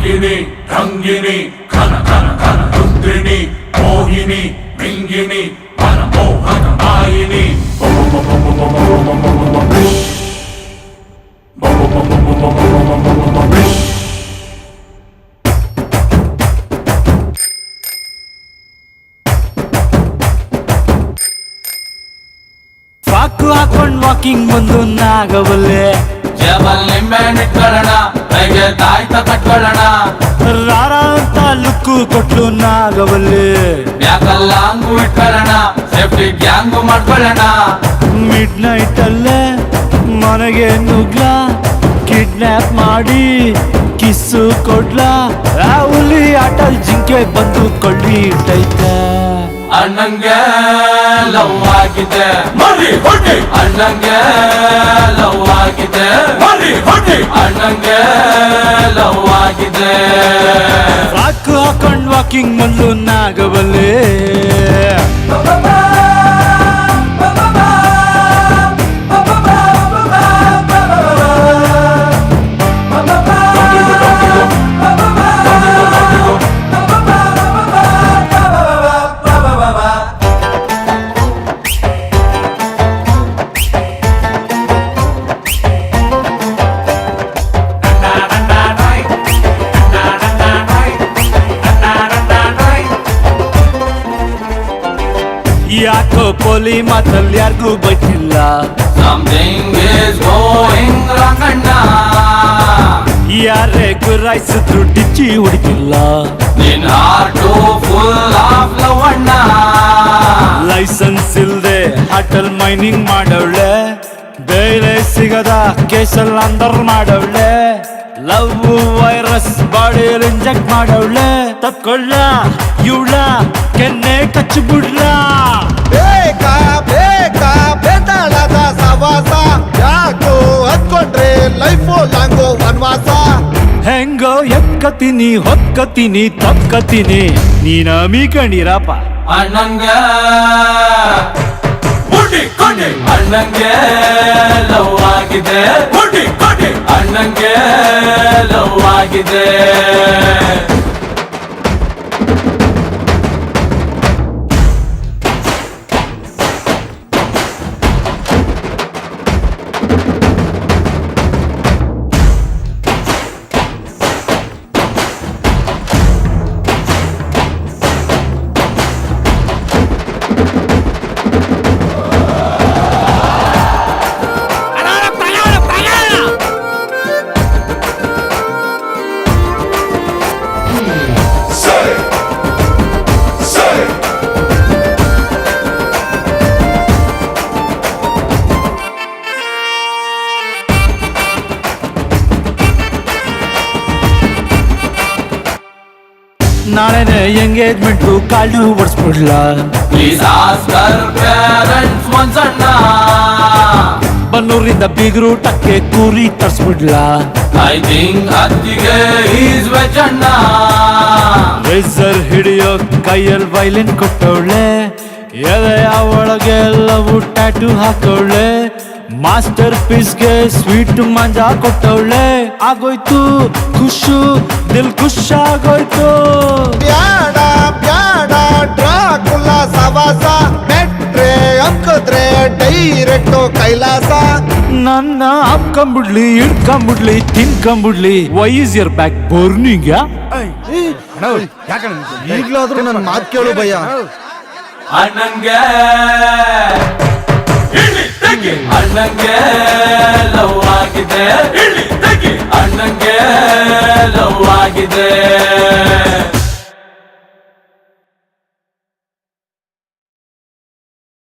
ಅಂಕಿನಿ ರಂಗಿನಿ ಘನ ಘನ ಘನ ರುದ್ರಿಣಿ ಮೋಹಿನಿ ಮಿಂಗಿನಿ ಮನಮೋಹಕ ಮಾಯಿನಿ ಪಾಕು ಹಾಕೊಂಡ್ ವಾಕಿಂಗ್ ಬಂದು ನಾಗವಲ್ಲೆ ಜಬಲ್ ನಿಂಬೆ ಇಟ್ಕೊಳ್ಳೋಣ ಕೈಗೆ ತಾಯ್ತ ಕಟ್ಕೊಳ್ಳೋಣ ರಾರ ಅಂತ ಲುಕ್ಕು ಕೊಟ್ಲು ನಾಗವಲ್ಲೆ ಬ್ಯಾಕಲ್ಲ ಹಂಗು ಇಟ್ಕೊಳ್ಳೋಣ ಸೇಫ್ಟಿ ಗ್ಯಾಂಗು ಮಾಡ್ಕೊಳ್ಳೋಣ ಮಿಡ್ ನೈಟ್ ಅಲ್ಲೇ ಮನೆಗೆ ನುಗ್ಲ ಕಿಡ್ನಾಪ್ ಮಾಡಿ ಕಿಸ್ಸು ಕೊಡ್ಲ ಆ ಹುಲಿ ಆಟಲ್ ಜಿಂಕೆ ಬಂದು ಕೊಳ್ಳಿ ಇಟ್ಟೈತೆ ಅಣ್ಣಂಗೆ ಲವ್ ಆಗಿದೆ ಮರಿ ಹೊಡಿ ಅಣ್ಣಂಗೆ ಲವ್ ಆಗಿದೆ ಮರಿ ಹೊಡಿ ಅಣ್ಣಂಗೆ ಲವ್ ಆಗಿದೆ ಪಾಕು ಹಾಕೊಂಡ್ ವಾಕಿಂಗ್ ಬಂದು ನಾಗವಲ್ಲೆ ಯಾಕೋ ಪೋಲಿ ಮಾತಲ್ಲಿ ಯಾರಿಗೂ ಬೈತಿಲ್ಲ ಸಮಥಿಂಗ್ ಇಸ್ ಗೋಯಿಂಗ್ ರಾಂಗ್ ಅಣ್ಣ ಯಾರೇ ಗುರಾಯಿಸಿದ್ರು ಡಿಚ್ಚಿ ಹೊಡಿತಿಲ್ಲ ನಿನ್ ಹಾರ್ಟು ಫುಲ್ ಆಫ್ ಲವ್ ಅಣ್ಣ ಲೈಸೆನ್ಸ್ ಇಲ್ದೆ ಹಾಟಲ್ ಮೈನಿಂಗ್ ಮಾಡವಳೆ ಬೇರೆ ಸಿಗದ ಕೇಸಲ್ ಅಂದರ್ ಮಾಡವಳೆ ಲವ್ ವೈರಸ್ ಬಾಡಿಯಲ್ಲಿ ಇಂಜೆಕ್ಟ್ ಮಾಡವಳೆ ತಪ್ಕೊಳ್ಳ ಇವಳ ಕೆನ್ನೆ ಕಚ್ಚಿಬಿಡ್ಲ ಬೇಕಾ ಬೇಕಾ ಬೇತಾಳದ ಸವಾಸ ಯಾಕೋ ಹತ್ಕೊಂಡ್ರೆ ಲೈಫು ಲಾಂಗೋ ವನವಾಸ ಹೆಂಗೋ ಎಕ್ಕತೀನಿ ಹೊಕ್ಕತೀನಿ ತಕ್ಕತೀನಿ ನೀನ ಮೀಕಣಿರಪ್ಪ ಅಣ್ಣಂಗೆ ಮುಡಿ ಕೊಡಿ ಅಣ್ಣಂಗೆ ಲವ್ ಆಗಿದೆ ಮುಡಿ ಕೊಡಿ ಅಣ್ಣಂಗೆ ಲವ್ ಆಗಿದೆ ನಾಳೆನೆ ಎಂಗೇಜ್ಮೆಂಟು ಕಾಳು ಓಡಿಸ್ಬಿಡ್ಲ ಪ್ಲೀಸ್ ಆಸ್ಕರ್ ಪೇರೆಂಟ್ಸ್ ಒನ್ಸ್ ಅಣ್ಣ ಬನ್ನೂರಿಂದ ಬೀಗರು ಟಕ್ಕೆ ಕೂರಿ ತರ್ಸ್ಬಿಡ್ಲ ಐ ಥಿಂಕ್ ಅತ್ತಿಗೆ ಈಸ್ ವೆಜ್ ಅಣ್ಣ ರೇಸರ್ ಹಿಡಿಯೋ ಕೈಯಲ್ಲಿ ವೈಲಿನ್ ಕೊಟ್ಟವಳೆ ಎದೆಯ ಒಳಗೆ ಎಲ್ಲವೂ ಟ್ಯಾಟು ಹಾಕವಳೆ ಮಾಸ್ಟರ್ ಪೀಸ್ಗೆ ಸ್ವೀಟ್ ಮಂಜಾ ಕೊಟ್ಟವಳೆ ಆಗೋಯ್ತು ಖುಷು ದಿಲ್ ಖುಷ್ ಆಗೋಯ್ತು ಬ್ಯಾಡ ಬ್ಯಾಡ ಡ್ರಾಕುಲ ಸವಾಸ ಮೆಟ್ರೆ ಅಂಕದ್ರೆ ಡೈರೆಕ್ಟ್ ಕೈಲಾಸ ನನ್ನ ಹಾಕೊಂಬಿಡ್ಲಿ ಇಡ್ಕೊಂಬಿಡ್ಲಿ ತಿನ್ಕೊಂಬಿಡ್ಲಿ ವೈ ಇಸ್ ಯರ್ ಬ್ಯಾಕ್ ಬೋರ್ನಿಂಗ್ ಈಗ್ಲಾದ್ರೂ ನನ್ನ ಮಾತು ಕೇಳು ಭಯ್ಯ ಅಣ್ಣಂಗೆ ಇಳಿ ತೆಗಿ ಅಣ್ಣಂಗೆ ಲವ್ ಆಗಿದೆ ಇಳಿ ತೆಗಿ ಅಣ್ಣಂಗೆ ಲವ್ ಆಗಿದೆ